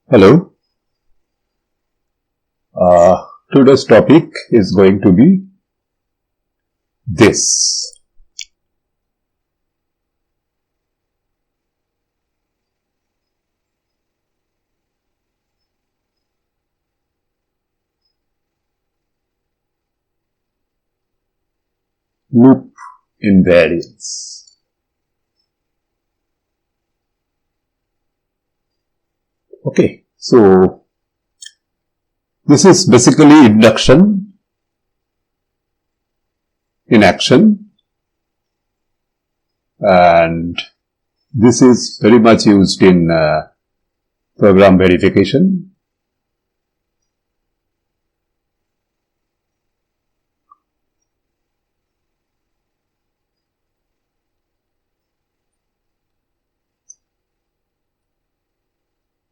Hello. Today's topic is going to be this. Loop invariance. Okay, so this is basically induction in action, and this is very much used in program verification.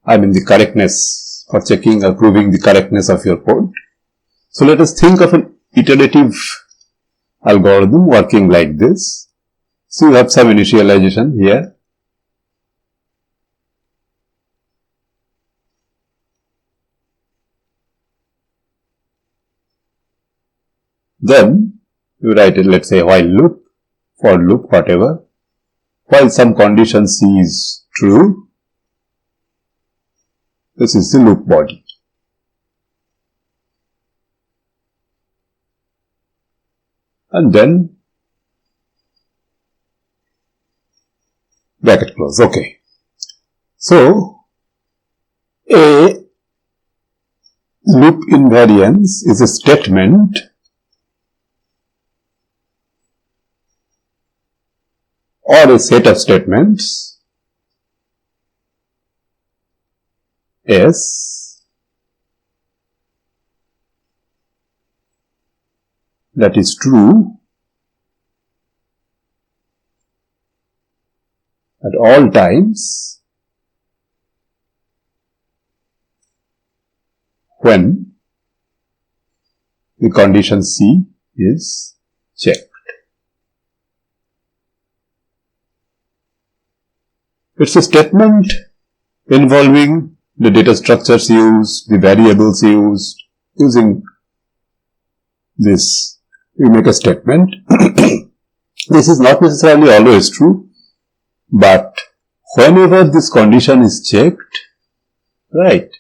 I mean the correctness, for checking or proving the correctness of your code. So let us think of an iterative algorithm working like this. So you have some initialization here. Then you write it, let's say while loop, for loop, whatever. While some condition C is true, this is the loop body. And then bracket close. Okay. So a loop invariance is a statement or a set of statements S that is true at all times when the condition C is checked. It's a statement involving the data structures used, the variables used. Using this, we make a statement. This is not necessarily always true, but whenever this condition is checked, right,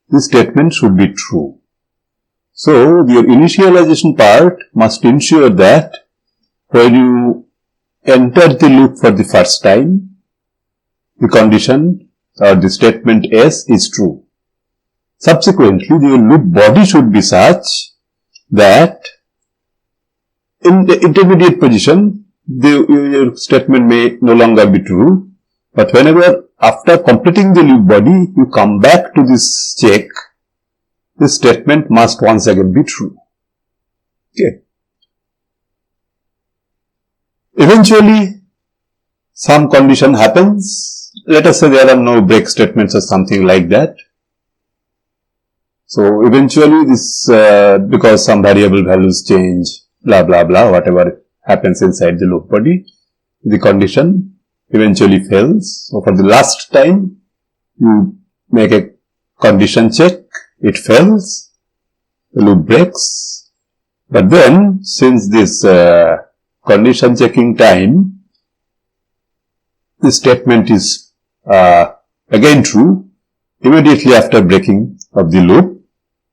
this statement should be true. So, your initialization part must ensure that when you enter the loop for the first time, the condition or the statement S is true. Subsequently, the loop body should be such that in the intermediate position, your statement may no longer be true, but whenever after completing the loop body, you come back to this check, this statement must once again be true. Okay. Eventually, some condition happens. Let us say there are no break statements or something like that. So eventually this, because some variable values change, blah blah blah, whatever happens inside the loop body, the condition eventually fails. So for the last time, you make a condition check, it fails, the loop breaks. But then, since this condition checking time, the statement is again true, immediately after breaking of the loop,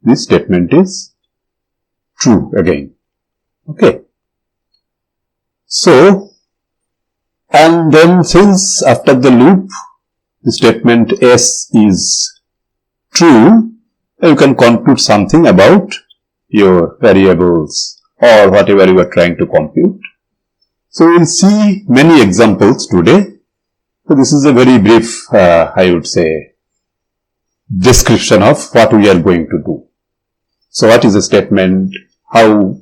this statement is true again. Okay. So, and then since after the loop, the statement S is true, you can compute something about your variables or whatever you are trying to compute. So, we will see many examples today. So, this is a very brief, I would say, description of what we are going to do. So, what is a statement, how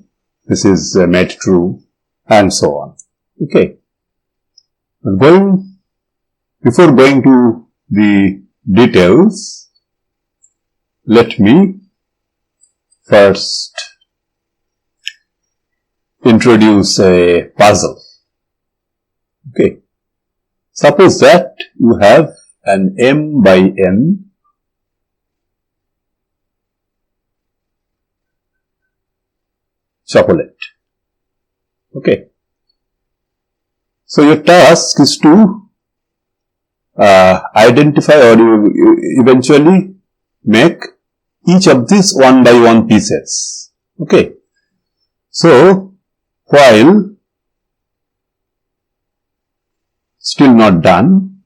this is made true, and so on. Okay. Before going to the details, let me first introduce a puzzle. Okay. Suppose that you have an m by n chaplet. Okay. So your task is to identify or you eventually make each of these one by one pieces. Okay. So while still not done,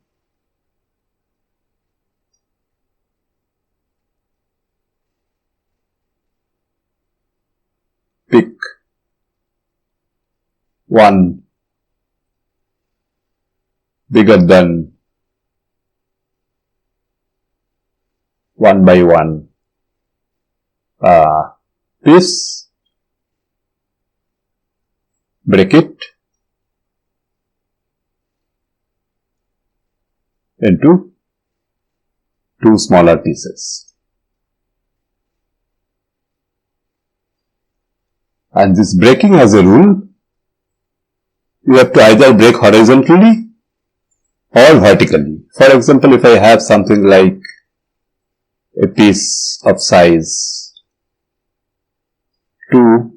pick one bigger than 1 by 1 piece, break it into two smaller pieces. And this breaking has a rule. You have to either break horizontally or vertically. For example, if I have something like a piece of size 2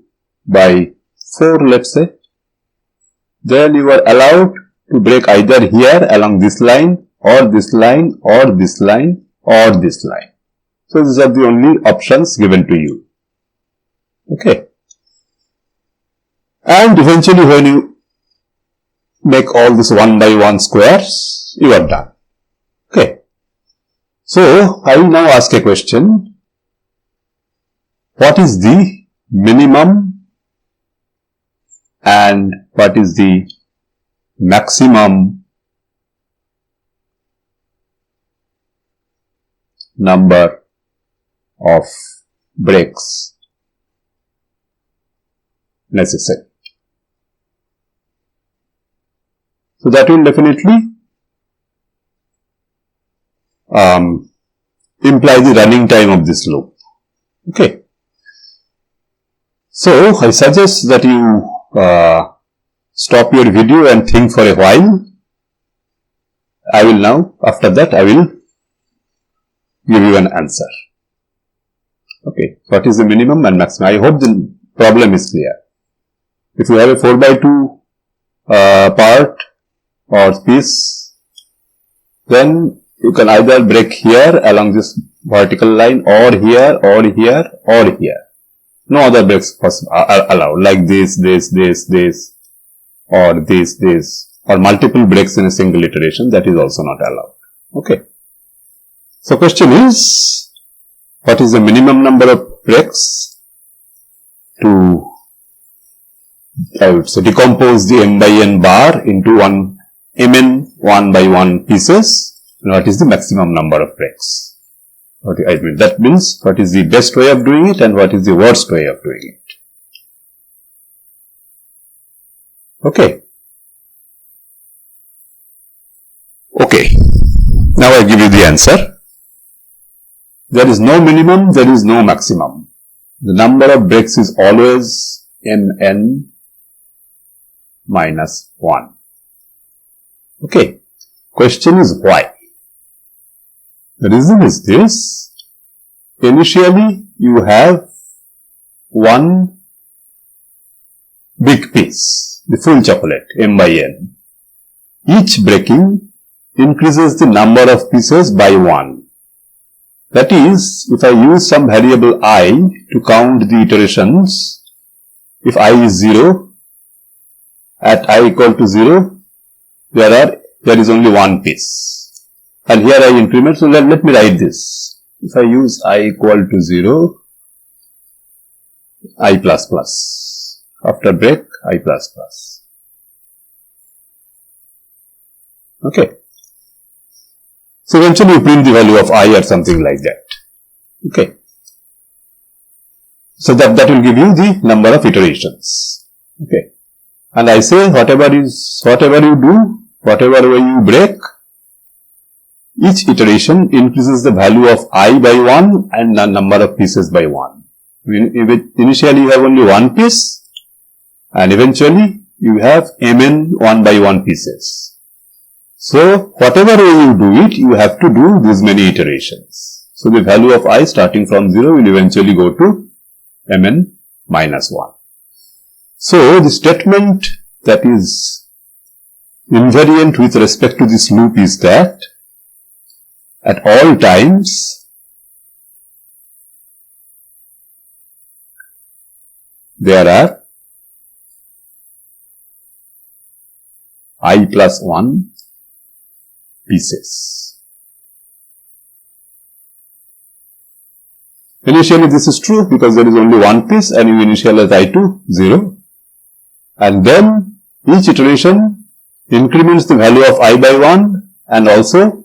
by 4, let's say, then you are allowed to break either here along this line or this line or this line or this line. So these are the only options given to you. Okay. And eventually when you make all this 1 by 1 squares, you are done. Okay. So I will now ask a question. What is the minimum and what is the maximum number of breaks necessary? So that will definitely imply the running time of this loop. Okay. So I suggest that you stop your video and think for a while. I will now, after that, I will give you an answer. Okay. What is the minimum and maximum? I hope the problem is clear. If you have a 4 by 2 part or piece, then you can either break here along this vertical line or here or here or here. No other breaks are allowed, like this, or this, or multiple breaks in a single iteration. That is also not allowed. Okay. So question is, what is the minimum number of breaks to, I would say, decompose the m by n bar into mn 1 by 1 pieces, and what is the maximum number of breaks? That means what is the best way of doing it and what is the worst way of doing it. Okay. Okay. Now I give you the answer. There is no minimum, there is no maximum. The number of breaks is always mn minus 1. Okay. Question is why? The reason is this. Initially, you have one big piece, the full chaplet, m by n. Each breaking increases the number of pieces by 1. That is, if I use some variable I to count the iterations, if I is 0, at I equal to 0, there is only one piece. And here I increment, so let me write this. If I use I equal to 0, I plus plus. After break, I plus plus. Okay. So eventually you print the value of I or something like that. Okay. So that will give you the number of iterations. Okay. And I say whatever you do, whatever way you break, each iteration increases the value of I by 1 and the number of pieces by 1. Initially you have only one piece and eventually you have mn 1 by 1 pieces. So whatever way you do it, you have to do these many iterations. So the value of I starting from 0 will eventually go to mn minus 1. So, the statement that is invariant with respect to this loop is that at all times there are I plus 1 pieces. Initially this is true because there is only one piece and you initialize I to 0. And then each iteration increments the value of I by 1 and also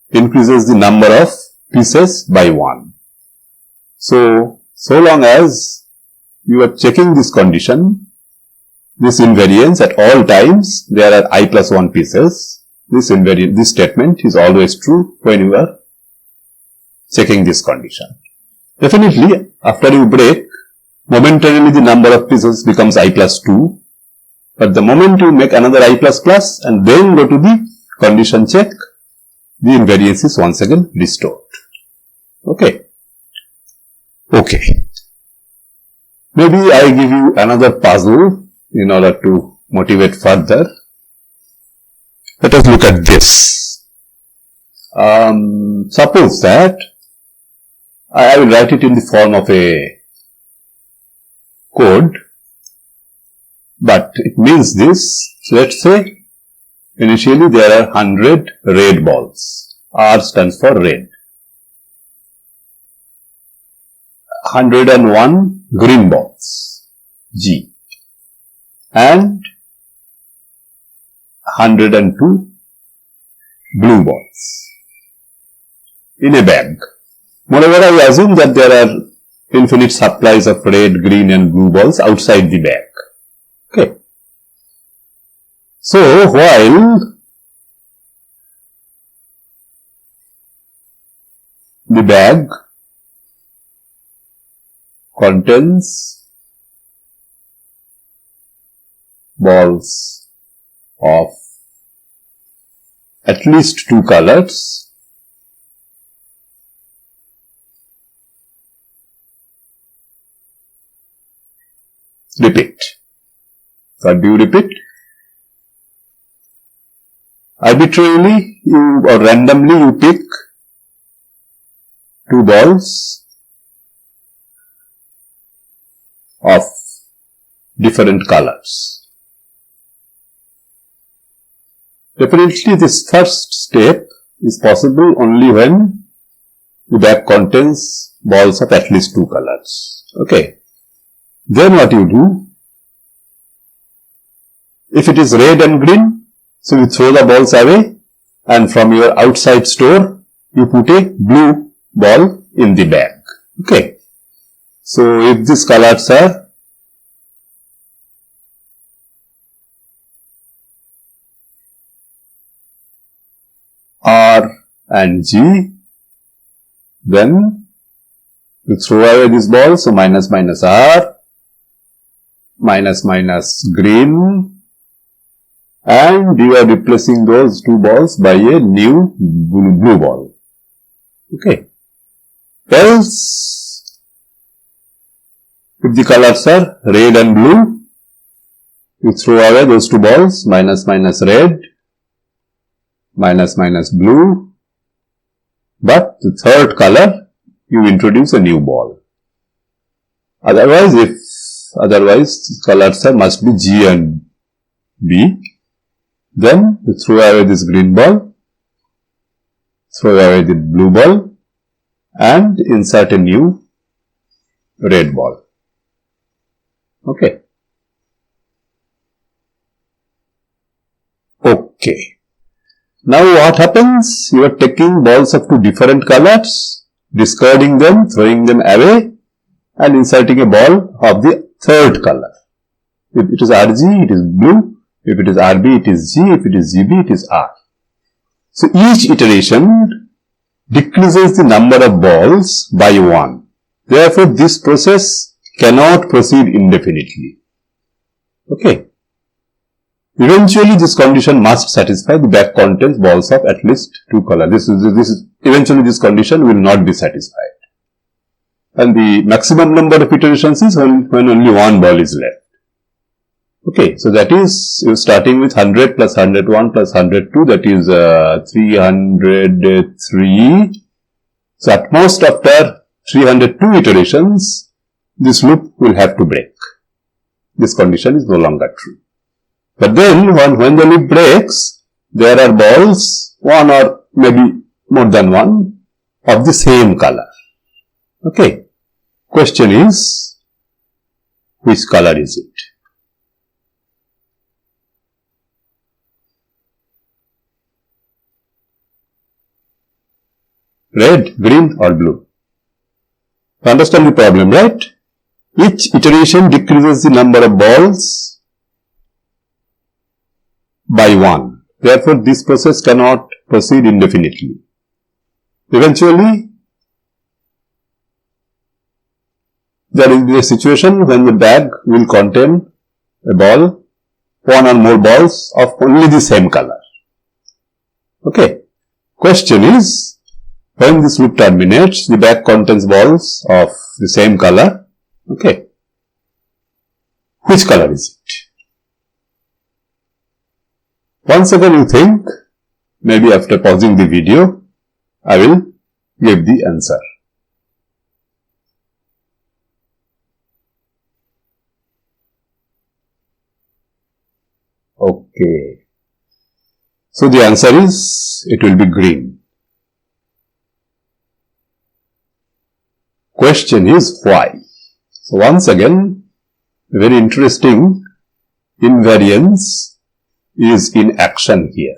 increases the number of pieces by 1. So long as you are checking this condition, this invariance at all times there are I plus 1 pieces, this statement is always true when you are checking this condition. Definitely, after you break, momentarily the number of pieces becomes I plus 2. But the moment you make another I plus plus and then go to the condition check, the invariance is once again restored. Okay. Maybe I give you another puzzle in order to motivate further. Let us look at this. Suppose that I will write it in the form of a code, but it means this. So let's say initially there are 100 red balls. R stands for red. 101 green balls, G, and 102 blue balls in a bag. Moreover, I assume that there are infinite supplies of red, green and blue balls outside the bag. Okay. So, while the bag contains balls of at least 2 colors, repeat. What do you repeat? Arbitrarily or randomly you pick 2 balls of different colors. Definitely this first step is possible only when the bag contains balls of at least 2 colors. Okay. Then what you do, if it is red and green, so you throw the balls away and from your outside store, you put a blue ball in the bag. Okay. So if these colors are R and G, then you throw away this ball, so minus minus R, minus minus green, and you are replacing those 2 balls by a new blue ball. Okay. Else, if the colors are red and blue, you throw away those 2 balls, minus minus red, minus minus blue, but the third color, you introduce a new ball. Otherwise, colors must be G and B. Then you throw away this green ball, throw away the blue ball, and insert a new red ball. Okay. Now what happens? You are taking balls of 2 different colors, discarding them, throwing them away, and inserting a ball of the third color. If it is RG, it is blue. If it is RB, it is G. If it is GB, it is R. So each iteration decreases the number of balls by 1. Therefore, this process cannot proceed indefinitely. Okay. Eventually, this condition must satisfy. The bag contains balls of at least 2 colors. Eventually, this condition will not be satisfied. And the maximum number of iterations is when only 1 ball is left. Okay, so that is you starting with 100 plus 101 plus 102, that is 303. So at most after 302 iterations, this loop will have to break. This condition is no longer true. But then when the loop breaks, there are balls, one or maybe more than one, of the same color. Okay. Question is, which color is it? Red, green or blue? You understand the problem, right? Each iteration decreases the number of balls by 1. Therefore, this process cannot proceed indefinitely. Eventually, there will be a situation when the bag will contain a ball, one or more balls of only the same color. Okay. Question is, when this loop terminates, the bag contains balls of the same color. Okay. Which color is it? Once again you think, maybe after pausing the video, I will give the answer. Okay. So the answer is, it will be green. Question is why? So once again, very interesting invariance is in action here.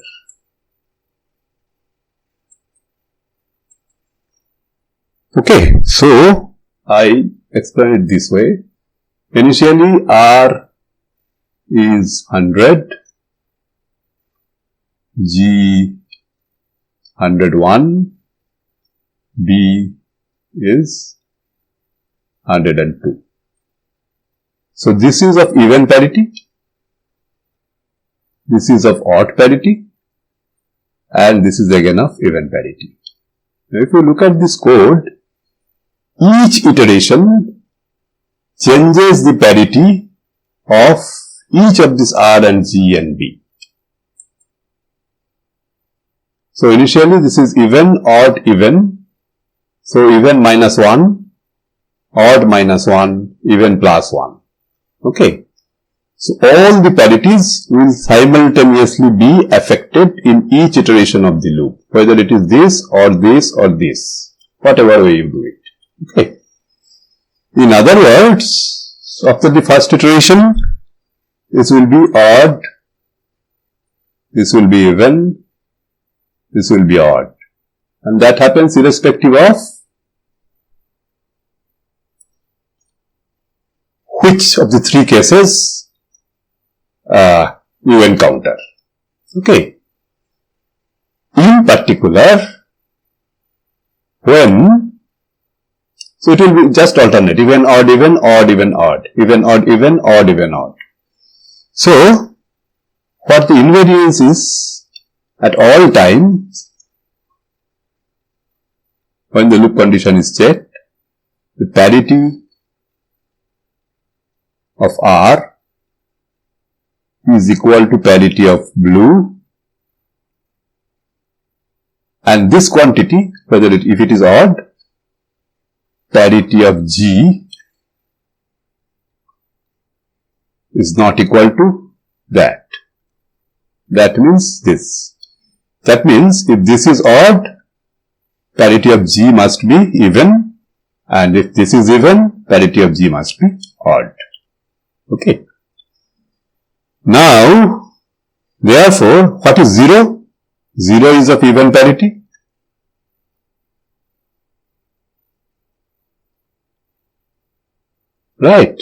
Okay, so I explain it this way. Initially R is 100, G 101, B is 102. So this is of even parity, this is of odd parity, and this is again of even parity. Now if you look at this code, each iteration changes the parity of each of this R and G and B. So initially this is even, odd, even. So even minus 1, odd minus 1, even plus 1. Okay. So all the parities will simultaneously be affected in each iteration of the loop, whether it is this or this or this, whatever way you do it. Okay. In other words, after the first iteration, this will be odd, this will be even, this will be odd. And that happens irrespective of which of the three cases you encounter. Okay. In particular, when, so it will be just alternate, even, odd, even, odd, even, odd, even, odd, even, odd, even, odd. So, what the invariance is, at all times, when the loop condition is checked, the parity of R is equal to parity of blue, and this quantity, whether if it is odd, parity of G is not equal to that. That means this. That means if this is odd, parity of G must be even, and if this is even, parity of G must be odd. Okay. Now, therefore, what is 0? 0 is of even parity. Right.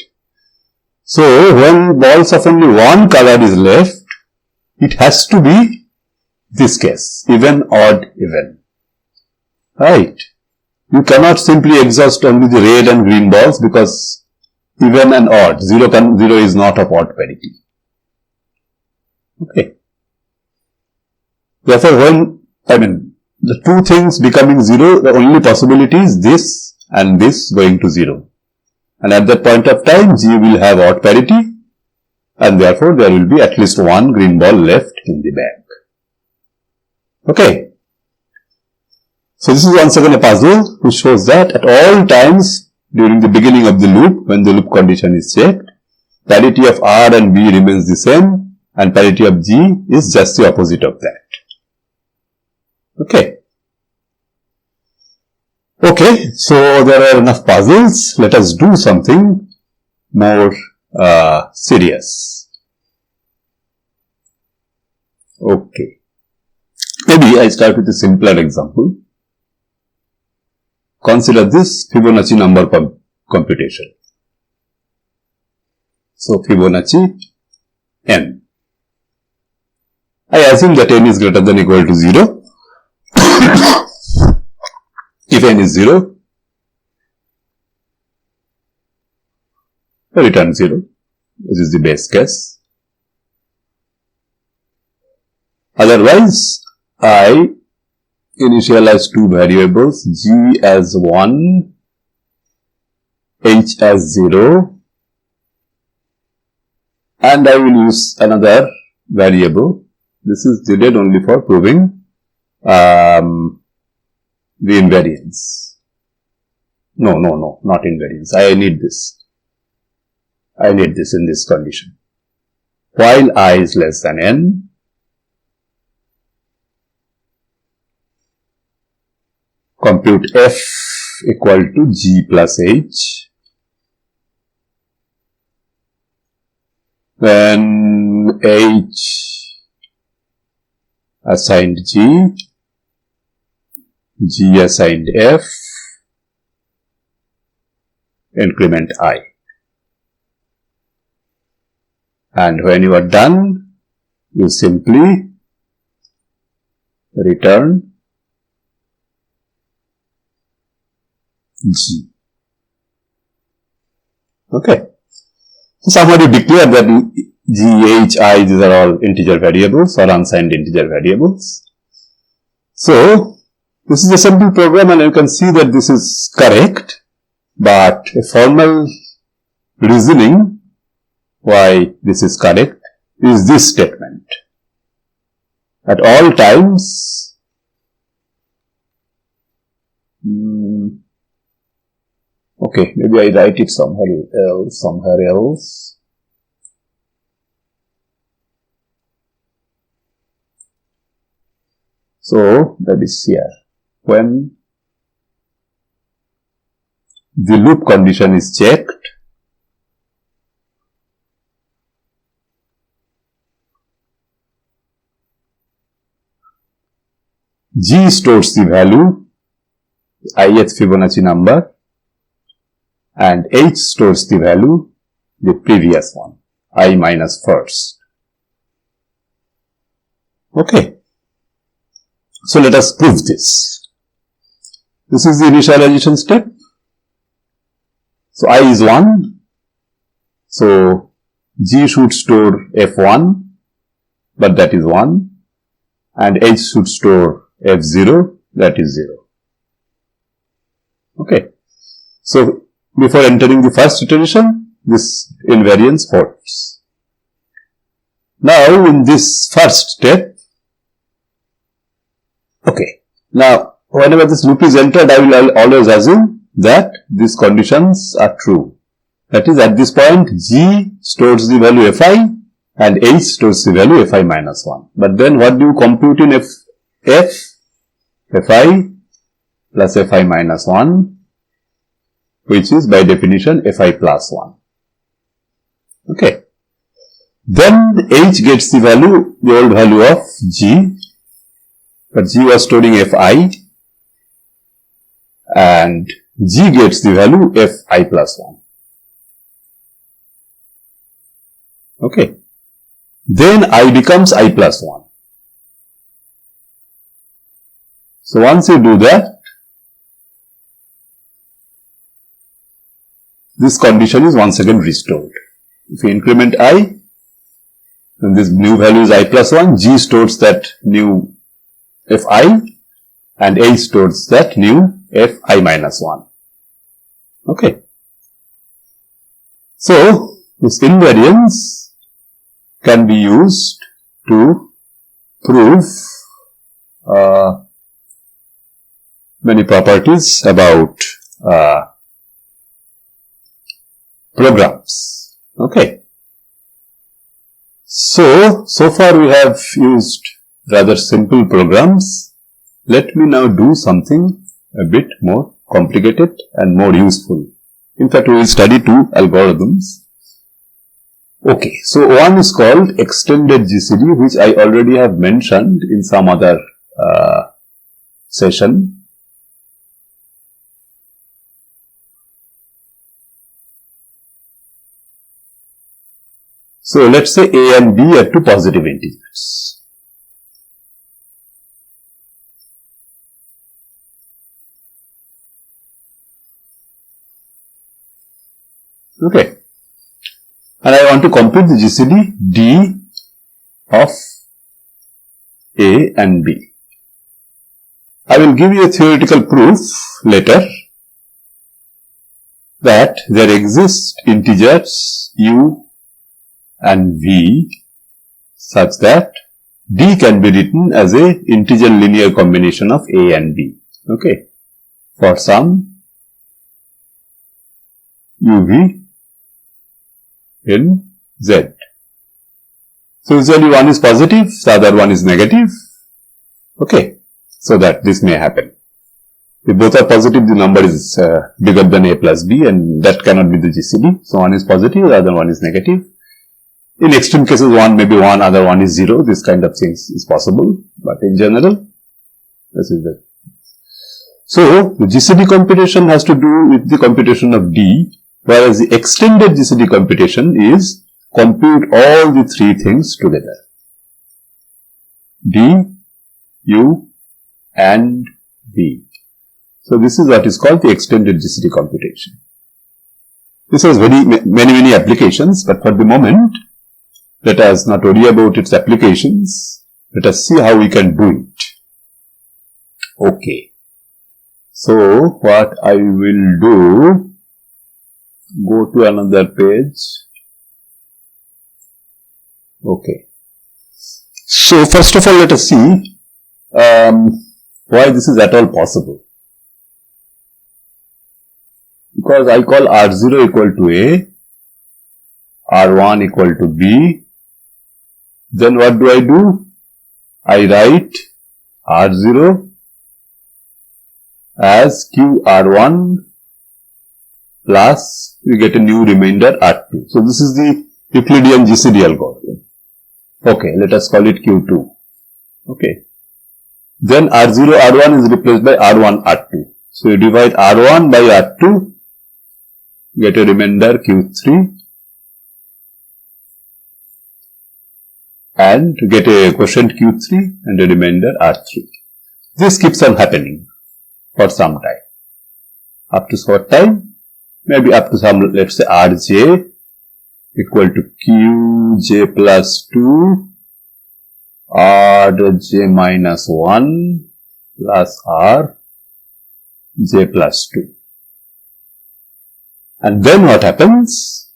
So, when balls of only one color is left, it has to be this case, even, odd, even. Right. You cannot simply exhaust only the red and green balls because even and odd, 0 is not of odd parity. Okay. Therefore, when, the two things becoming 0, the only possibility is this and this going to 0. And at that point of time, G will have odd parity and therefore there will be at least one green ball left in the bag. Okay. So this is once again a puzzle which shows that at all times during the beginning of the loop, when the loop condition is checked, parity of R and B remains the same and parity of G is just the opposite of that. Okay. Okay, so there are enough puzzles. Let us do something more serious. Okay. Maybe I start with a simpler example. Consider this Fibonacci number computation. So Fibonacci n. I assume that n is greater than or equal to 0. If n is 0, return 0. This is the base case. Otherwise, I initialize two variables, g as 1, h as 0, and I will use another variable. This is needed only for proving the invariance. No, not invariance. I need this. I need this in this condition. While I is less than n, compute f equal to g plus h. Then h assigned g, g assigned f, increment I. And when you are done, you simply return g. Okay. So somehow you declare that g, h, I, these are all integer variables or unsigned integer variables. So this is a simple program and you can see that this is correct, but a formal reasoning why this is correct is this statement. At all times, okay, maybe I write it somewhere else. So that is here. When the loop condition is checked, G stores the value, ith Fibonacci number, and H stores the value, the previous one, I minus first. Okay. So let us prove this. This is the initialization step. So I is 1. So G should store F1, but that is 1. And H should store F0, that is 0. Okay. So before entering the first iteration, this invariance holds. Now in this first step, okay. Now whenever this loop is entered, I will always assume that these conditions are true. That is, at this point, G stores the value Fi and H stores the value Fi minus 1. But then what do you compute in Fi plus Fi minus 1, which is by definition Fi plus 1. Okay. Then H gets the value, the old value of G, but G was storing Fi, and G gets the value Fi plus 1. Okay. Then I becomes I plus 1. So once you do that, this condition is once again restored. If you increment I, then this new value is I plus 1, G stores that new Fi, and H stores that new Fi minus 1. Okay. So this invariance can be used to prove many properties about programs. Okay. So far we have used rather simple programs. Let me now do something a bit more complicated and more useful. In fact, we will study two algorithms. Okay, so one is called extended GCD, which I already have mentioned in some other session. So let's say A and B are two positive integers. Okay. And I want to compute the GCD D of A and B. I will give you a theoretical proof later that there exist integers U and V such that D can be written as a integer linear combination of A and B. Okay. For some UV in Z. So usually one is positive, the other one is negative. Okay. So that this may happen. If both are positive, the number is bigger than A plus B, and that cannot be the GCD. So one is positive, the other one is negative. In extreme cases, one may be 1, other one is 0. This kind of things is possible. But in general, this is it. So the GCD computation has to do with the computation of D, whereas the extended GCD computation is compute all the three things together. D, U, and V. So this is what is called the extended GCD computation. This has many applications, but for the moment, let us not worry about its applications. Let us see how we can do it. Okay. So what I will do, go to another page. Okay. So first of all, let us see why this is at all possible. Because I call R0 equal to A, R1 equal to B, then what do? I write R0 as QR1 plus we get a new remainder R2. So this is the Euclidean GCD algorithm. Okay, let us call it Q2. Okay. Then R0, R1 is replaced by R1, R2. So you divide R1 by R2, get a remainder Q3 and get a quotient Q3 and a remainder R3. This keeps on happening for some time. Up to what time? Maybe up to some, let's say Rj equal to Qj plus 2, Rj minus 1 plus Rj plus 2. And then what happens?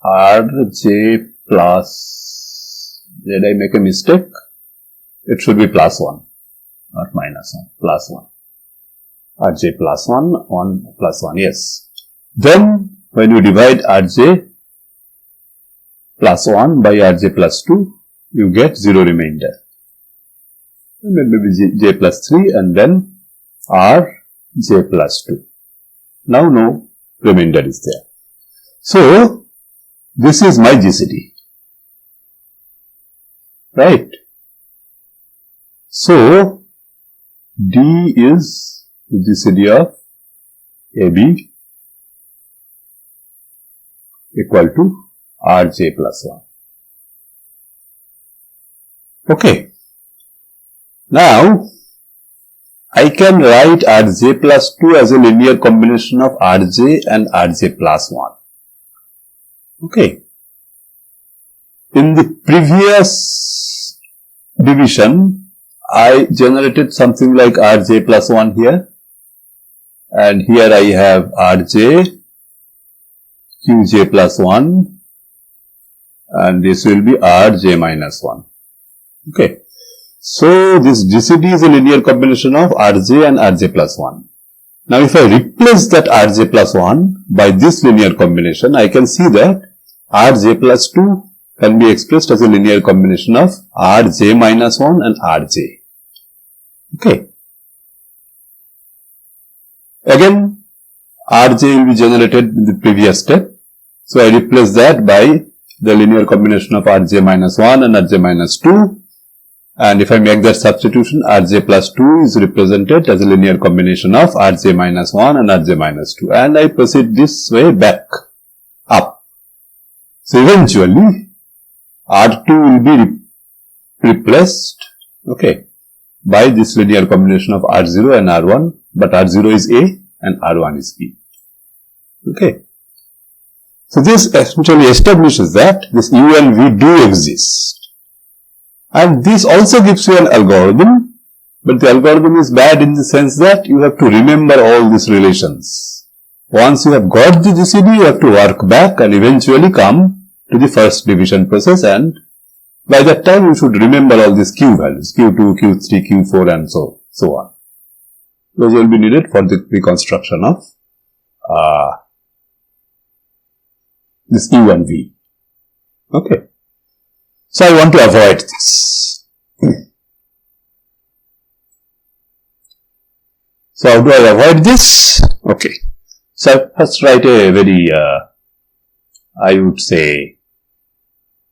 Rj plus, did I make a mistake? It should be plus 1, not minus 1, plus 1. Rj plus 1, 1 plus 1, yes. Then when you divide Rj plus 1 by Rj plus 2, you get 0 remainder. Maybe J plus 3 and then Rj plus 2. Now no remainder is there. So this is my GCD. Right? So D is the GCD of AB equal to Rj plus 1. Okay. Now, I can write Rj plus 2 as a linear combination of Rj and Rj plus 1. Okay. In the previous division, I generated something like Rj plus 1 here. And here I have Rj, Qj plus 1 and this will be Rj minus 1. Okay. So this GCD is a linear combination of Rj and Rj plus 1. Now if I replace that Rj plus 1 by this linear combination, I can see that Rj plus 2 can be expressed as a linear combination of Rj minus 1 and Rj. Okay. Again, Rj will be generated in the previous step. So I replace that by the linear combination of Rj minus 1 and Rj minus 2. And if I make that substitution, Rj plus 2 is represented as a linear combination of Rj minus 1 and Rj minus 2. And I proceed this way back, up. So eventually, R2 will be replaced, okay, by this linear combination of R0 and R1. But R0 is A and R1 is B. Okay. So this essentially establishes that this U and V do exist. And this also gives you an algorithm, but the algorithm is bad in the sense that you have to remember all these relations. Once you have got the GCD, you have to work back and eventually come to the first division process, and by that time you should remember all these Q values, Q2, Q3, Q4 and so on. Those will be needed for the reconstruction of this U and V. Okay. So I want to avoid this. So how do I avoid this? Okay. So I first write a very, I would say,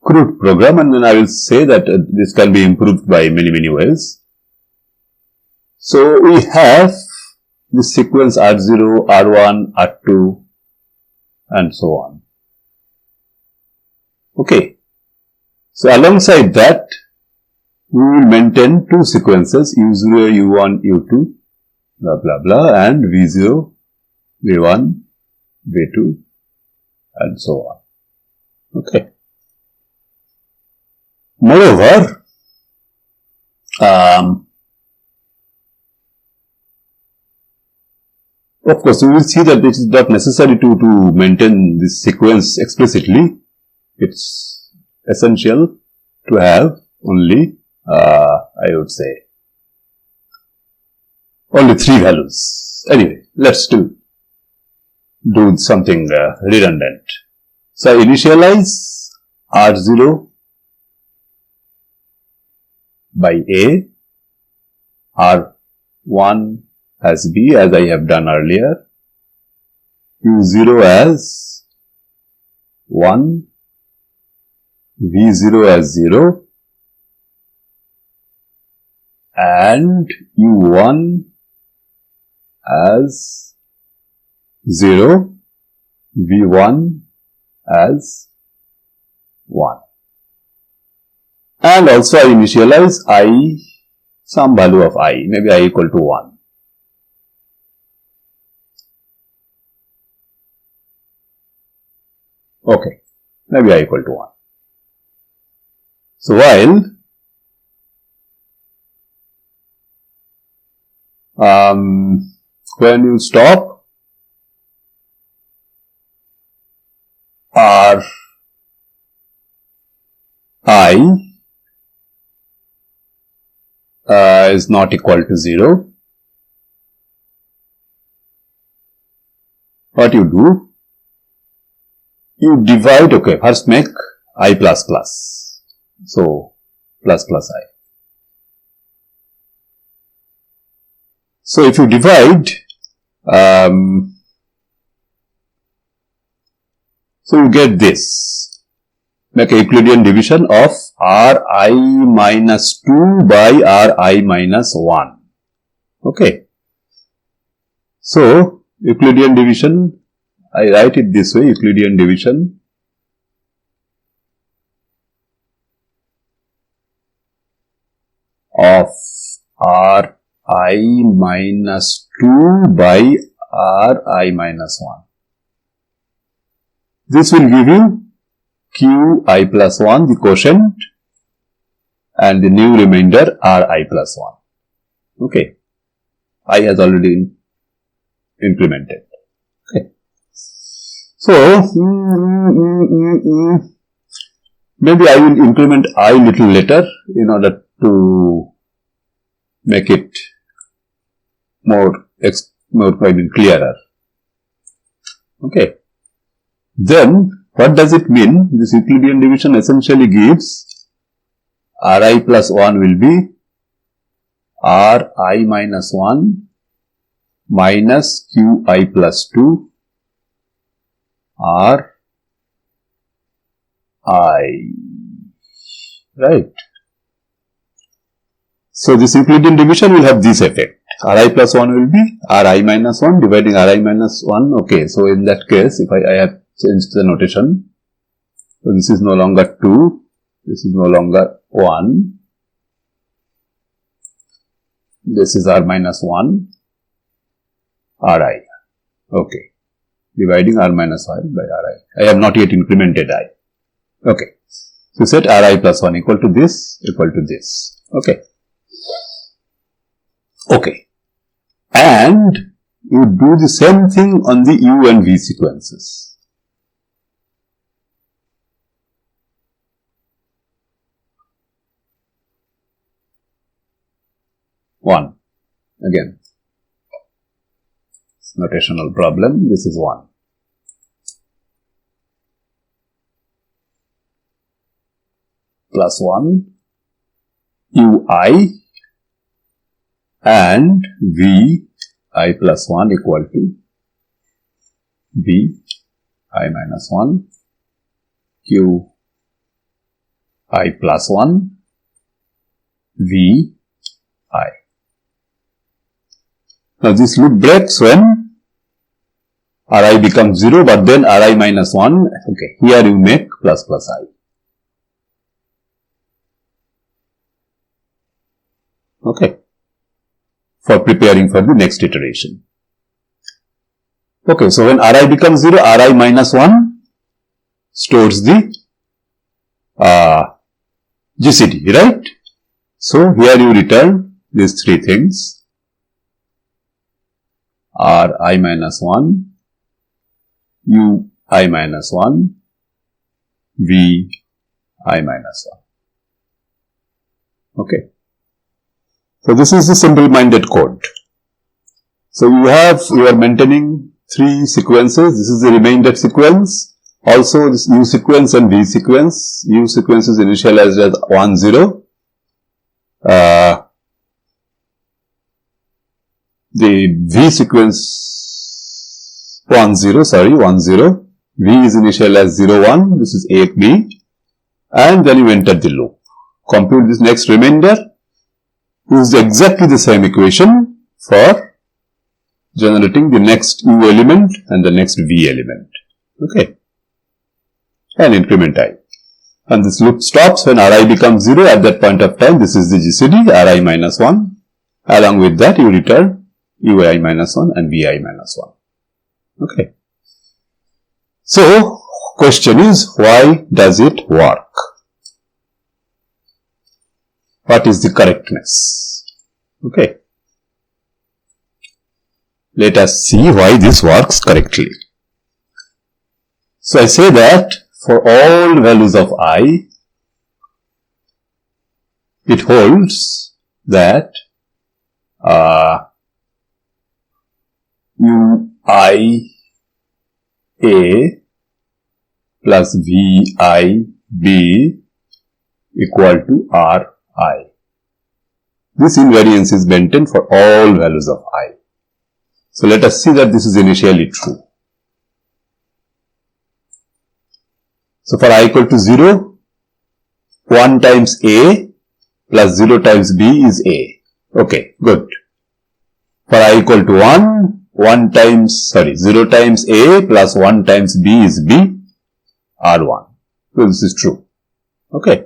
crude program, and then I will say that this can be improved by many ways. So we have this sequence R0, R1, R2 and so on. Okay. So alongside that, we will maintain two sequences U0, U1, U2, blah blah blah, and V0, V1, V2 and so on. Okay. Moreover, of course, we will see that it is not necessary to maintain this sequence explicitly. It's essential to have only, I would say, only 3 values. Anyway, let's do something redundant. So I initialize R0 by A, R1 as B, as I have done earlier, U0 as 1, V0 as 0 and U1 as 0, V1 as 1. And also I initialize I, some value of I, maybe I equal to 1. Okay, maybe I equal to 1. So while when you stop R I is not equal to 0, what you do? You divide, okay, first make I plus plus. So, plus plus I. So, if you divide, so you get this. Make a Euclidean division of Ri minus 2 by Ri minus 1. Okay. So, Euclidean division, I write it this way, Euclidean division of Ri minus 2 by Ri minus 1. This will give you Qi plus 1, the quotient, and the new remainder Ri plus 1. Okay. I has already implemented. Okay. So, Maybe I will increment I little later in order to make it more clearer. Okay. Then, what does it mean? This Euclidean division essentially gives Ri plus 1 will be Ri minus 1 minus Qi plus 2 Ri. Right. So, this Euclidean division will have this effect. Ri plus 1 will be Ri minus 1 dividing Ri minus 1. Okay. So, in that case, if I have changed the notation, so this is no longer 2, this is no longer 1, this is R minus 1, Ri. Okay. Dividing R minus 1 by Ri. I have not yet incremented I. Okay. So, set Ri plus 1 equal to this, equal to this. Okay. Okay. And you do the same thing on the U and V sequences. One. Again. Notational problem. This is 1. Plus 1 Ui and Vi plus 1 equal to Vi minus 1 Qi plus 1 Vi. Now this loop breaks when Ri becomes 0, but then Ri minus 1, okay, here you make plus plus I. Okay, for preparing for the next iteration. Okay, so when Ri becomes 0, Ri minus 1 stores the GCD, right? So here you return these three things. Ri minus 1, Ui minus 1, Vi minus 1. Okay. So this is the simple-minded code. So you are maintaining three sequences. This is the remainder sequence. Also this U sequence and V sequence. U sequence is initialized as 1, 0. The V sequence 1, 0, V is initialized as 0, 1, this is A, B, and then you enter the loop. Compute this next remainder, use exactly the same equation for generating the next U element and the next V element. Okay. And increment I. And this loop stops when Ri becomes 0. At that point of time, this is the GCD, Ri minus 1. Along with that, you return Ui minus 1 and Vi minus 1. Okay. So, question is, why does it work? What is the correctness? Okay. Let us see why this works correctly. So, I say that for all values of I, it holds that Ui A plus Vi B equal to Ri. This invariance is maintained for all values of I. So let us see that this is initially true. So for I equal to 0, 1 times A plus 0 times B is A. Okay, good. For I equal to 0 times A plus 1 times B is B, R1. So this is true. Okay.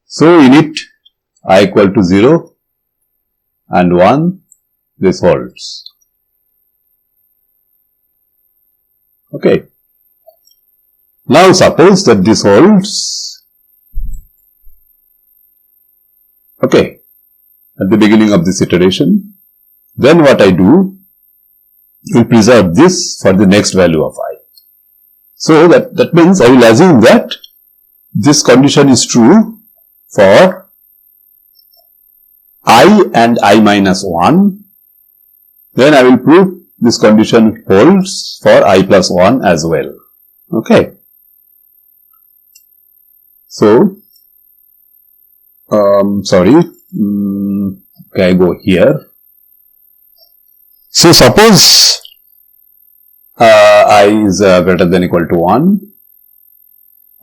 So in it, I equal to 0 and 1, this holds. Okay. Now suppose that this holds. Okay. At the beginning of this iteration, then what I do, will preserve this for the next value of I. So that means I will assume that this condition is true for I and I minus 1. Then I will prove this condition holds for I plus 1 as well. Okay. So, okay, I go here. So suppose I is greater than or equal to 1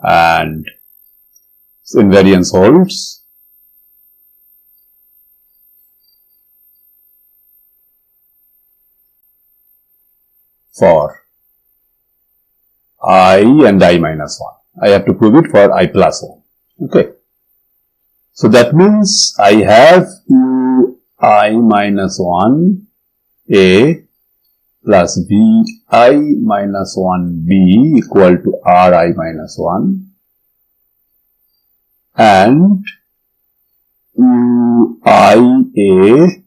and invariance holds. For I and I minus 1. I have to prove it for I plus 1. Okay. So that means I have I minus 1 A plus B I minus 1 B equal to R I minus 1 and I A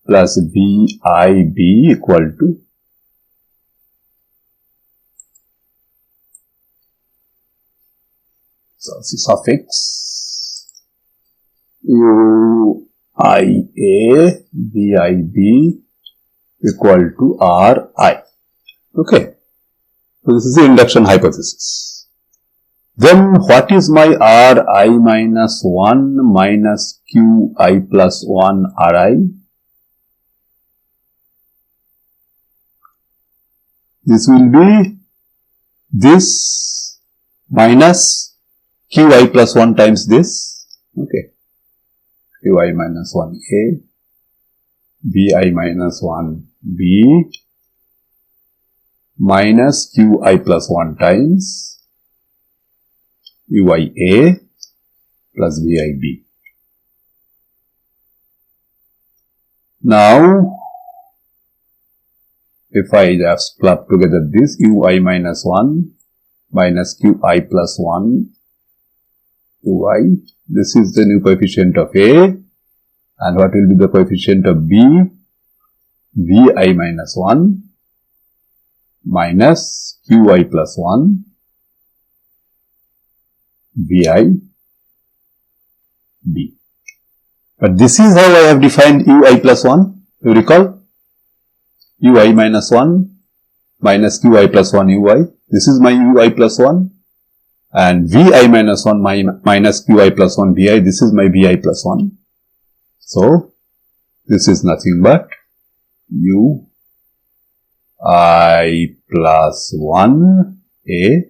plus B I B equal to suffix U I A B I B equal to R I. Okay. So this is the induction hypothesis. Then what is my R I minus 1 minus Q I plus 1 R I? This will be this minus Qi plus 1 times this, okay, Qi minus 1 A, Bi minus 1 B, minus Qi plus 1 times Ui A plus Bi B. Now, if I just club together this Ui minus 1 minus Qi plus 1 Ui, this is the new coefficient of A, and what will be the coefficient of B? Vi minus 1 minus Qi plus 1 Vi B. But this is how I have defined Ui plus 1. You recall? Ui minus 1 minus Qi plus 1 Ui. This is my Ui plus 1. And Vi minus 1 minus Qi plus 1 Vi, this is my Vi plus 1. So, this is nothing but Ui plus 1 A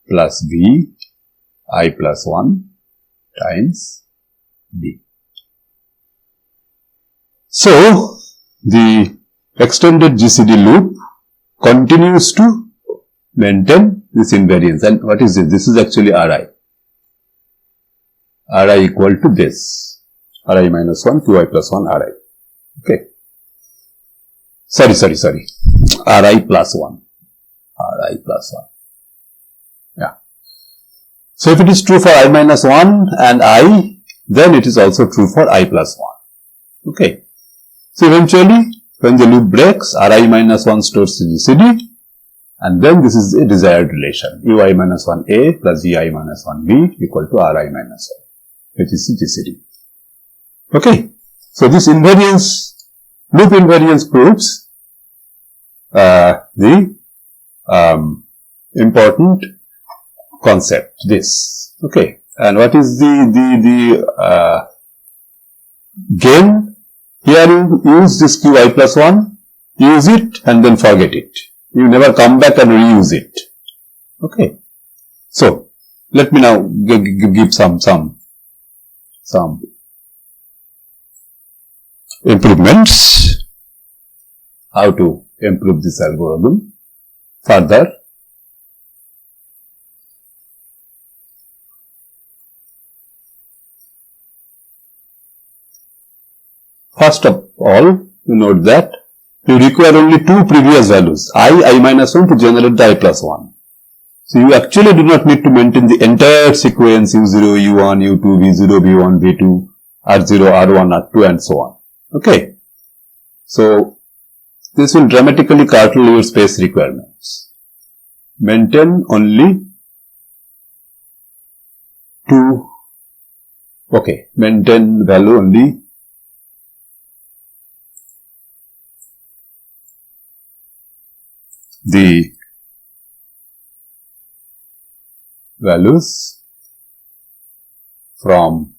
plus Vi plus 1 times B. So, the extended GCD loop continues to maintain this invariance. And what is this? This is actually Ri. Ri equal to this. Ri minus 1, Qi plus 1 Ri. Okay. Sorry. Ri plus 1. Ri plus 1. Yeah. So, if it is true for I minus 1 and I, then it is also true for I plus 1. Okay. So, eventually, when the loop breaks, Ri minus 1 stores the GCD. And then this is a desired relation, Ui minus 1a plus Vi minus 1b equal to Ri minus 1, which is the GCD. Okay. So, this invariance, loop invariance proves the important concept, this. Okay. And what is the gain? Here you use this Qi plus 1, use it and then forget it. You never come back and reuse it. Okay. So, let me now give some improvements. How to improve this algorithm further. First of all, you note that you require only two previous values, I minus 1 to generate the I plus 1. So, you actually do not need to maintain the entire sequence U0, U1, U2, V0, V1, V2, R0, R1, R2 and so on. Okay. So, this will dramatically curtail your space requirements. maintain only two, okay, maintain value only the values from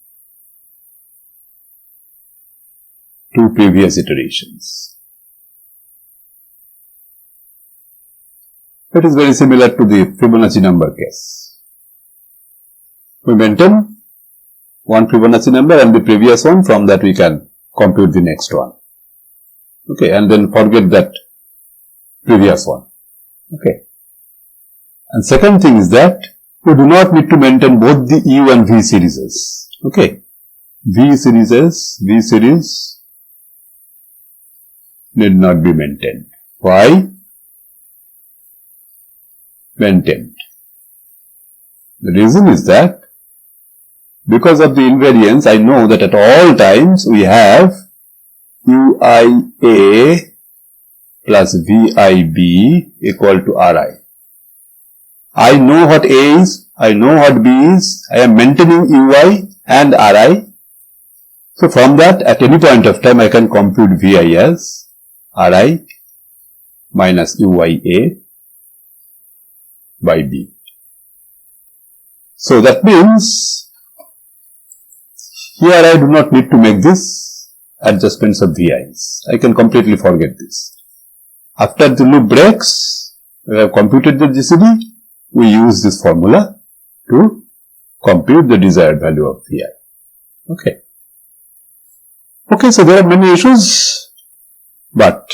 two previous iterations. It is very similar to the Fibonacci number case. We maintain one Fibonacci number and the previous one, from that we can compute the next one. Okay, and then forget that previous one. Okay. And second thing is that we do not need to maintain both the U and V series. Okay. V series need not be maintained. Why? Maintained. The reason is that because of the invariance, I know that at all times we have UIA plus VIB equal to RI. I know what A is, I know what B is, I am maintaining UI and RI. So from that, at any point of time, I can compute VI as RI minus UIA by B. So that means, here I do not need to make this adjustments of VIs. I can completely forget this. After the loop breaks, we have computed the GCD, we use this formula to compute the desired value of VI. Okay. Okay, so there are many issues, but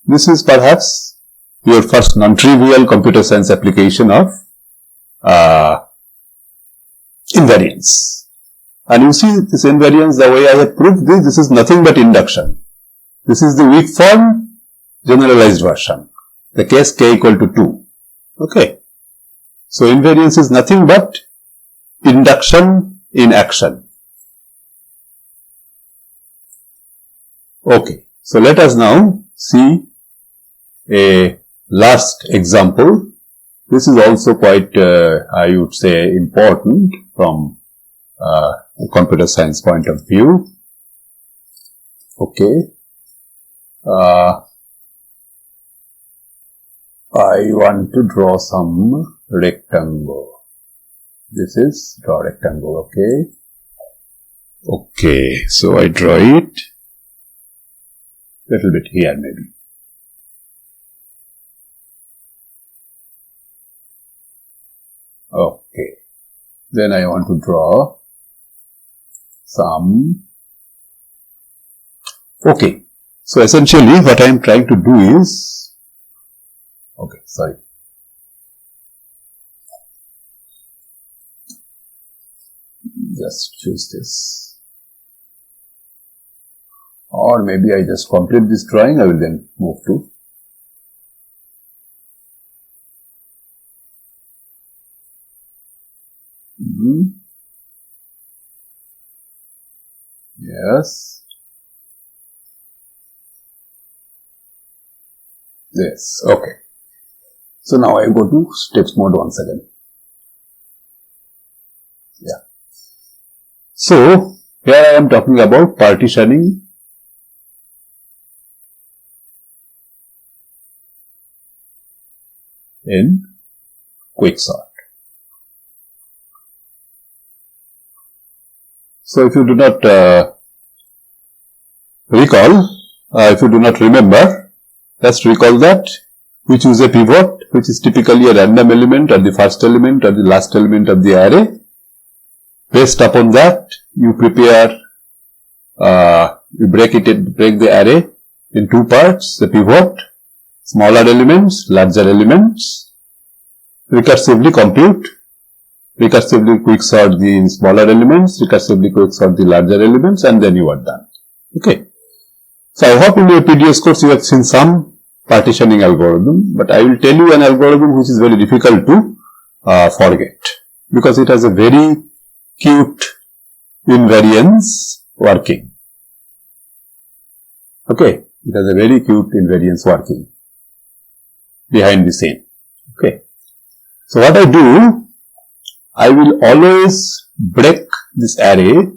this is perhaps your first non-trivial computer science application of invariance. And you see this invariance, the way I have proved this is nothing but induction. This is the weak form generalized version. The case k equal to 2. Okay. So invariance is nothing but induction in action. Okay. So let us now see a last example. This is also quite, I would say, important from a computer science point of view. Okay. I want to draw some rectangle. This is draw rectangle. Okay. Okay. So I draw it little bit here maybe. Okay. Then I want to draw some. Okay. So essentially what I am trying to do is, okay, sorry. Just choose this. Or maybe I just complete this drawing, I will then move to. Yes. Yes. Okay. So now I go to steps mode once again. Yeah. So here I am talking about partitioning in quicksort. So if you do not if you do not remember, just recall that we choose a pivot which is typically a random element or the first element or the last element of the array. Based upon that, you prepare, you break the array in two parts, the pivot, smaller elements, larger elements, recursively compute, recursively quicksort the smaller elements, recursively quicksort the larger elements, and then you are done. Okay. So I hope in your PDS course you have seen some partitioning algorithm, but I will tell you an algorithm which is very difficult to forget, because it has a very cute invariance working. Okay. It has a very cute invariance working behind the scene. Okay. So what I do, I will always break this array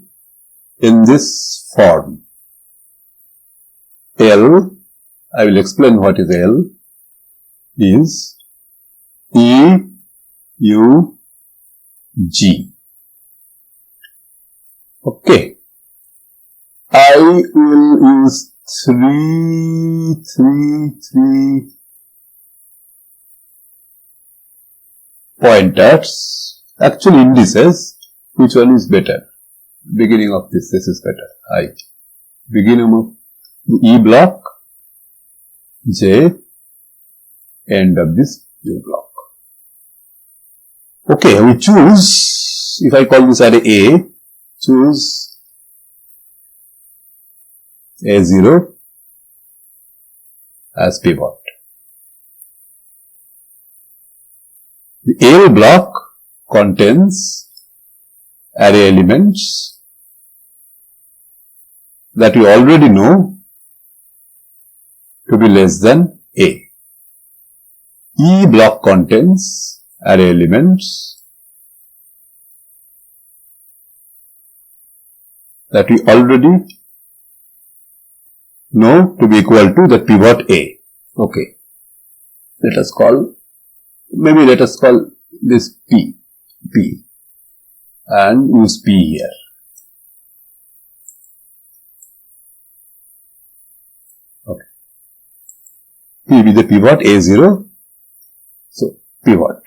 in this form. L, I will explain what is L, is E, U, G. Okay. I will use three pointers, actually indices. Which one is better? Beginning of this is better. I. Beginning of the E block, J, end of this U block. Okay, we choose, if I call this array A, choose A0 as pivot. The L block contains array elements that you already know to be less than A. E block contains array elements that we already know to be equal to the pivot A. Okay. Let us call this P, and use P here. Okay. P be the pivot A0. So, pivot.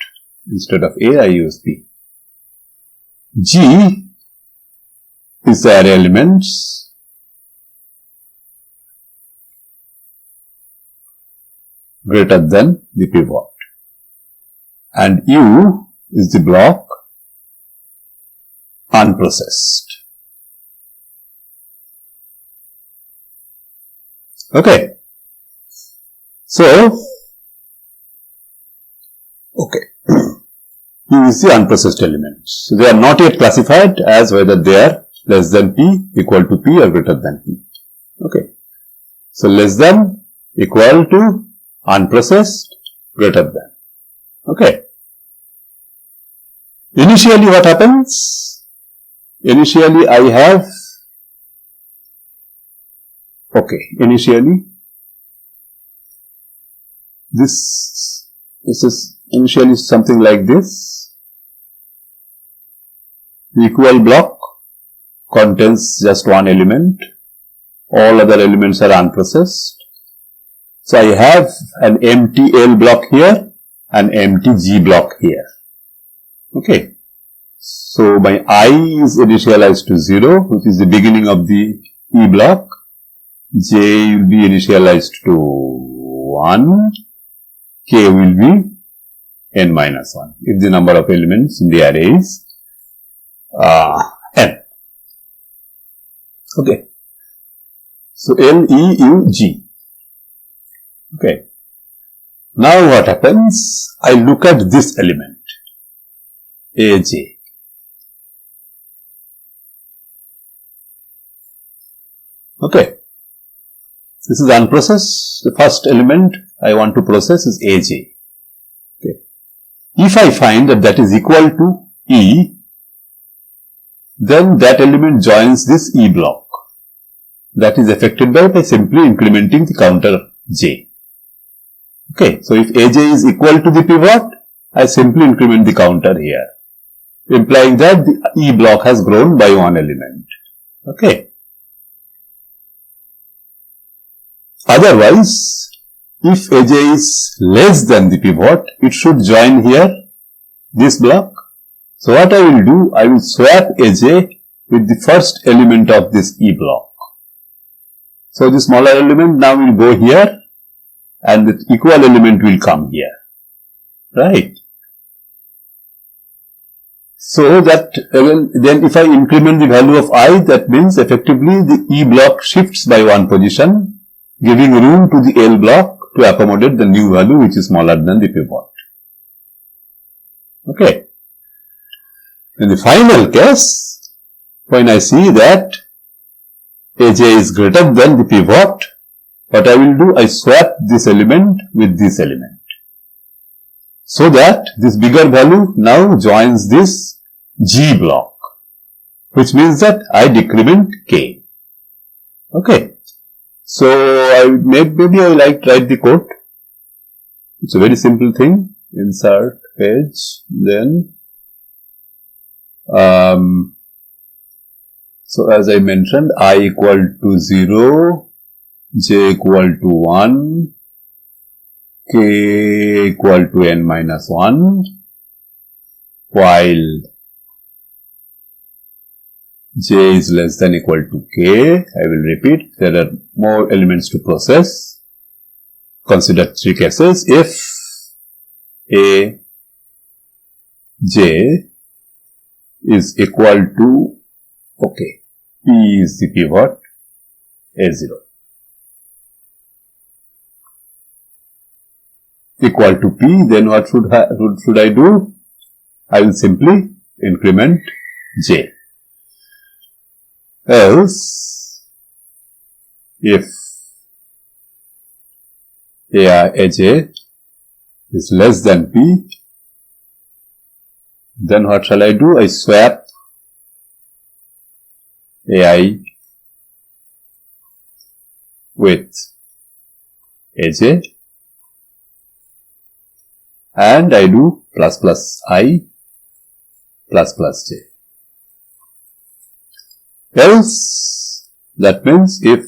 Instead of A, I use P. G is the array elements greater than the pivot. And U is the block unprocessed. Okay. So, okay. U is the unprocessed elements. So, they are not yet classified as whether they are less than P, equal to P or greater than P. Okay. So, less than, equal to, unprocessed, greater than. Okay. Initially what happens? Initially I have, okay, initially this is initially something like this. The equal block contains just one element. All other elements are unprocessed. So I have an empty L block here, an empty G block here. Okay. So my I is initialized to 0, which is the beginning of the E block. J will be initialized to 1. K will be n minus 1 if the number of elements in the array is n. Okay. So L, E, U, G. Okay. Now what happens? I look at this element, AJ. Okay. This is unprocessed. The first element I want to process is AJ. Okay. If I find that that is equal to E, then that element joins this E block. That is affected by simply incrementing the counter J. Okay. So if AJ is equal to the pivot, I simply increment the counter here, implying that the E block has grown by one element. Okay. Otherwise, if AJ is less than the pivot, it should join here, this block. So what I will do, I will swap AJ with the first element of this E block. So the smaller element now will go here and the equal element will come here. Right? So that then if I increment the value of I, that means effectively the E block shifts by one position, giving room to the L block to accommodate the new value which is smaller than the pivot. Okay. In the final case, when I see that AJ is greater than the pivot, what I will do, I swap this element with this element. so that this bigger value now joins this G block, which means that I decrement K. Okay. So maybe I like to write the code. It's a very simple thing. Insert page, then so as I mentioned, I equal to 0, J equal to 1, K equal to n minus 1, while J is less than equal to K. I will repeat, there are more elements to process. Consider three cases. If A J is equal to, okay, P is the pivot, A0 equal to P, then what should I do? I will simply increment J. Else, if Aj is less than P, then what shall I do? I swap Ai with Aj and I do plus plus I plus plus J. Else, that means if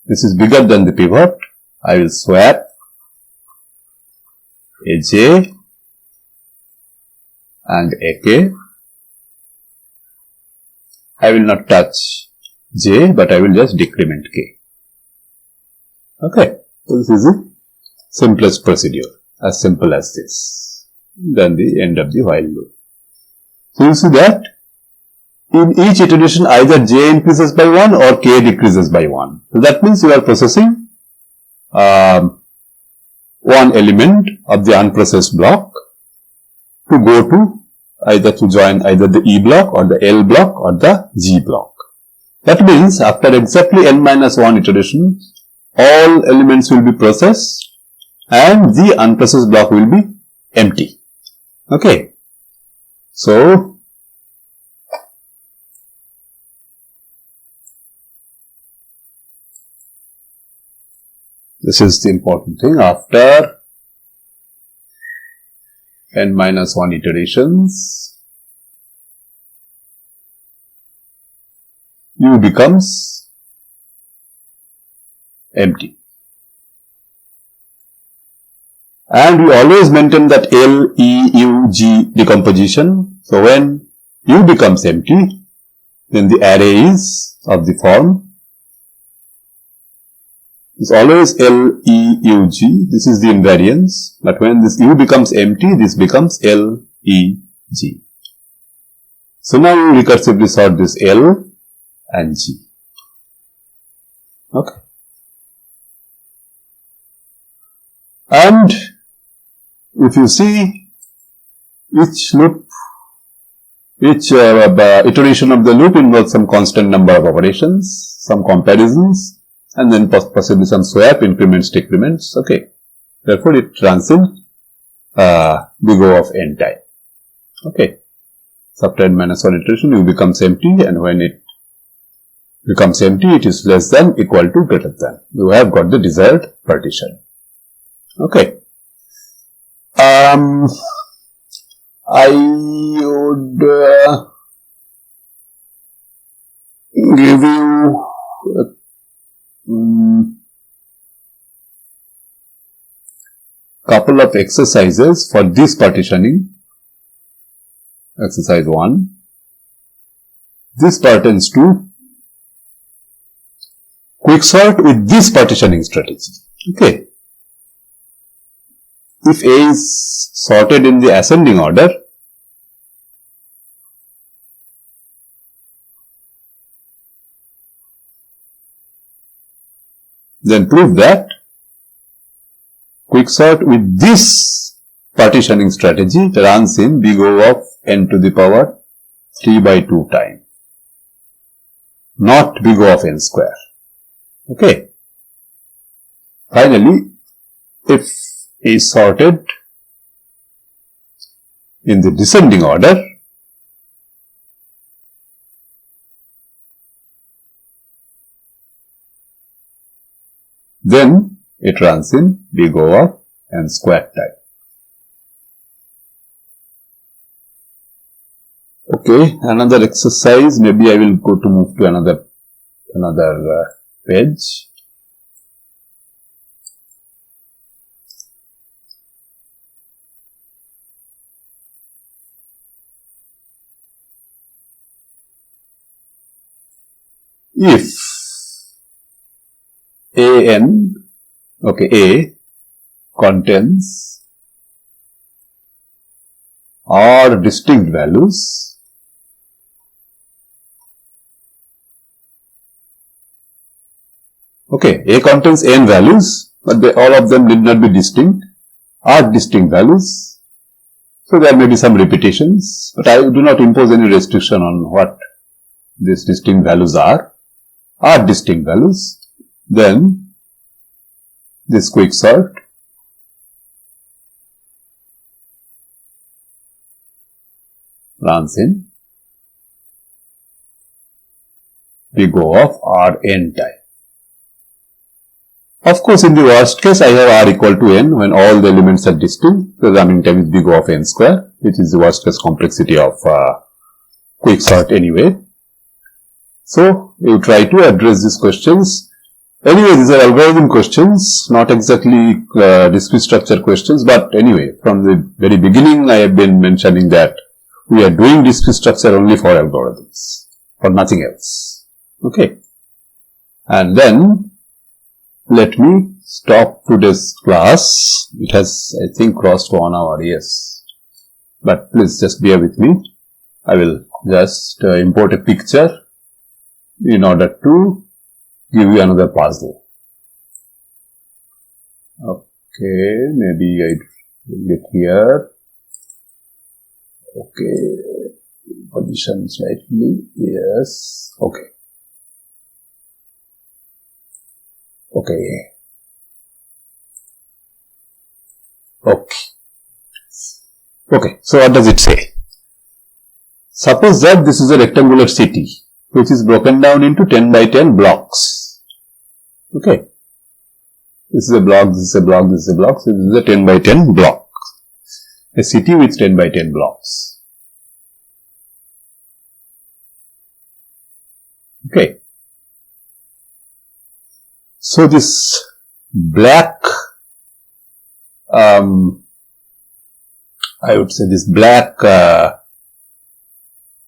this is bigger than the pivot, I will swap Aj and Ak. I will not touch J, but I will just decrement K. Okay, so this is the simplest procedure, as simple as this. Then the end of the while loop. So you see that in each iteration either J increases by 1 or K decreases by 1. So that means you are processing one element of the unprocessed block to go to to join either the E block or the L block or the G block. That means after exactly n minus 1 iteration, all elements will be processed and the unprocessed block will be empty. Okay. So, this is the important thing. After n minus 1 iterations, U becomes empty. And we always maintain that L, E, U, G decomposition. So when U becomes empty, then the array is of the form is always L, E, U, G. This is the invariance. But when this U becomes empty, this becomes L, E, G. So now we recursively sort this L and G. Okay. And if you see each loop, each iteration of the loop involves some constant number of operations, some comparisons, and then possibly some swap, increments, decrements. Okay. Therefore, it runs in big O of n time. Okay. So after n minus 1 iteration, U becomes empty, and when it becomes empty, it is less than, equal to, greater than. You have got the desired partition. Okay. I would give you couple of exercises for this partitioning. Exercise 1. This pertains to quicksort with this partitioning strategy. Okay. If A is sorted in the ascending order, then prove that quicksort with this partitioning strategy runs in big O of n to the power 3 by 2 time, not big O of n square. Okay. Finally, if A is sorted in the descending order, then it runs in big O of n squared time. Okay, another exercise. Maybe I will move to another page. If A contains r distinct values, A contains n values, but all of them need not be distinct, are distinct values. So there may be some repetitions, but I do not impose any restriction on what these distinct values are distinct values. Then this quicksort runs in big O of Rn time. Of course, in the worst case, I have R equal to n when all the elements are distinct. The running time is big O of n square, which is the worst case complexity of quicksort anyway. So, you try to address these questions. Anyway, these are algorithm questions, not exactly discrete structure questions, but anyway, from the very beginning I have been mentioning that we are doing discrete structure only for algorithms, for nothing else. Okay. And then, let me stop today's class. It has, I think, crossed 1 hour, yes. But please just bear with me. I will just import a picture in order to give you another puzzle. Okay, maybe I bring it here. Okay, position slightly, yes, okay. Okay. So what does it say? Suppose that this is a rectangular city which is broken down into 10 by 10 blocks. Okay. This is a block, this is a block, this is a block. So this is a 10 by 10 block. A city with 10 by 10 blocks. Okay. So this black, I would say this black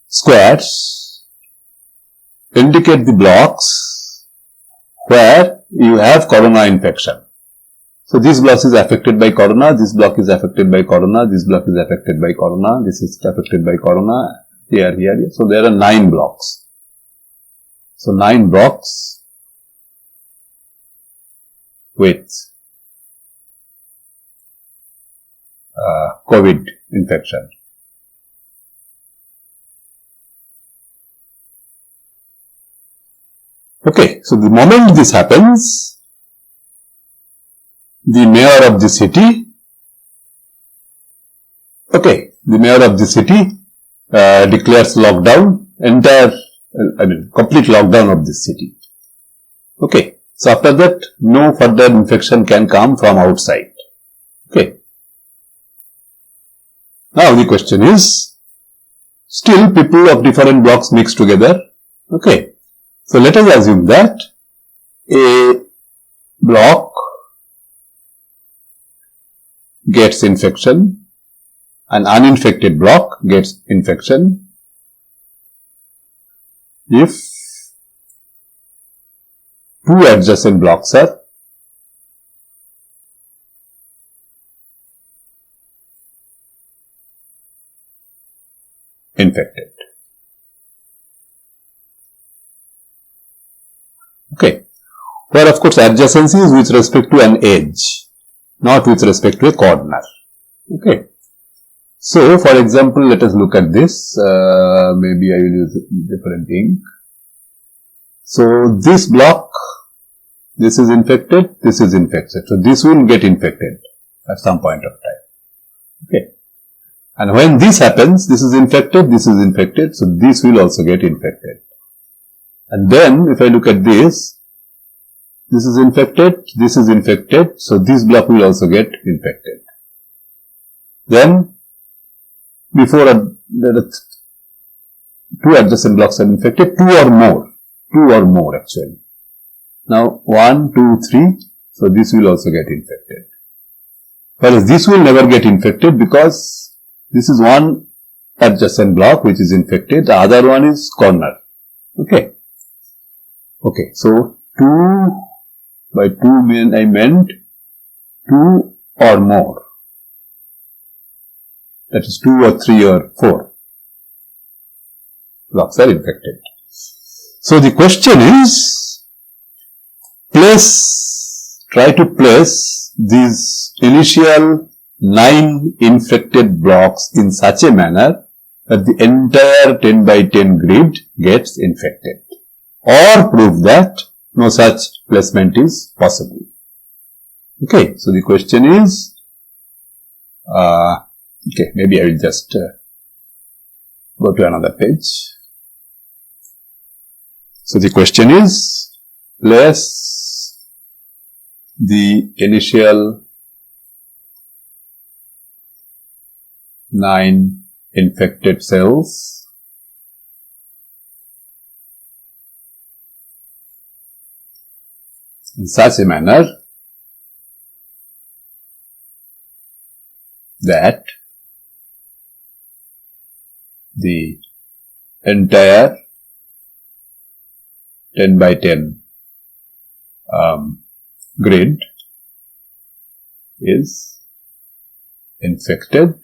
squares indicate the blocks where you have corona infection. So this block is affected by corona, this block is affected by corona, this block is affected by corona, this is affected by corona, here. So there are 9 blocks. So 9 blocks with COVID infection. Okay, so the moment this happens, the mayor of the city, declares lockdown, complete lockdown of this city. Okay. So after that, no further infection can come from outside. Okay. Now the question is, still people of different blocks mix together. Okay. So let us assume that a block gets infection, an uninfected block gets infection if two adjacent blocks are infected. Okay. Where of course adjacency is with respect to an edge, not with respect to a corner. Okay. So for example, let us look at this. Maybe I will use different ink. So this block, this is infected, this is infected. So this will get infected at some point of time. Okay. And when this happens, this is infected, so this will also get infected. And then, if I look at this is infected, so this block will also get infected. Then, before two adjacent blocks are infected, two or more actually. Now, 1, 2, 3, so this will also get infected. Whereas this will never get infected because this is one adjacent block which is infected, the other one is corner. Okay. Okay, so 2 by 2 I meant 2 or more. That is 2 or 3 or 4 blocks are infected. So the question is, try to place these initial 9 infected blocks in such a manner that the entire 10 by 10 grid gets infected. Or prove that no such placement is possible. Okay, so the question is, okay, maybe I will just go to another page. So the question is, place the initial 9 infected cells in such a manner that the entire 10 by 10 grid is infected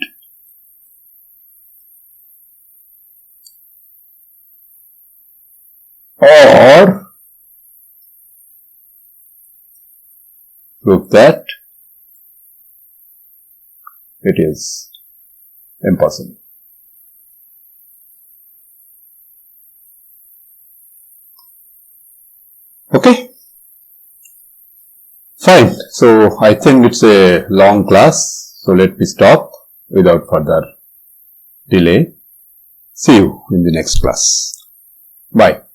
or prove that it is impossible. Okay, fine. So I think it's a long class, so let me stop without further delay. See you in the next class. Bye.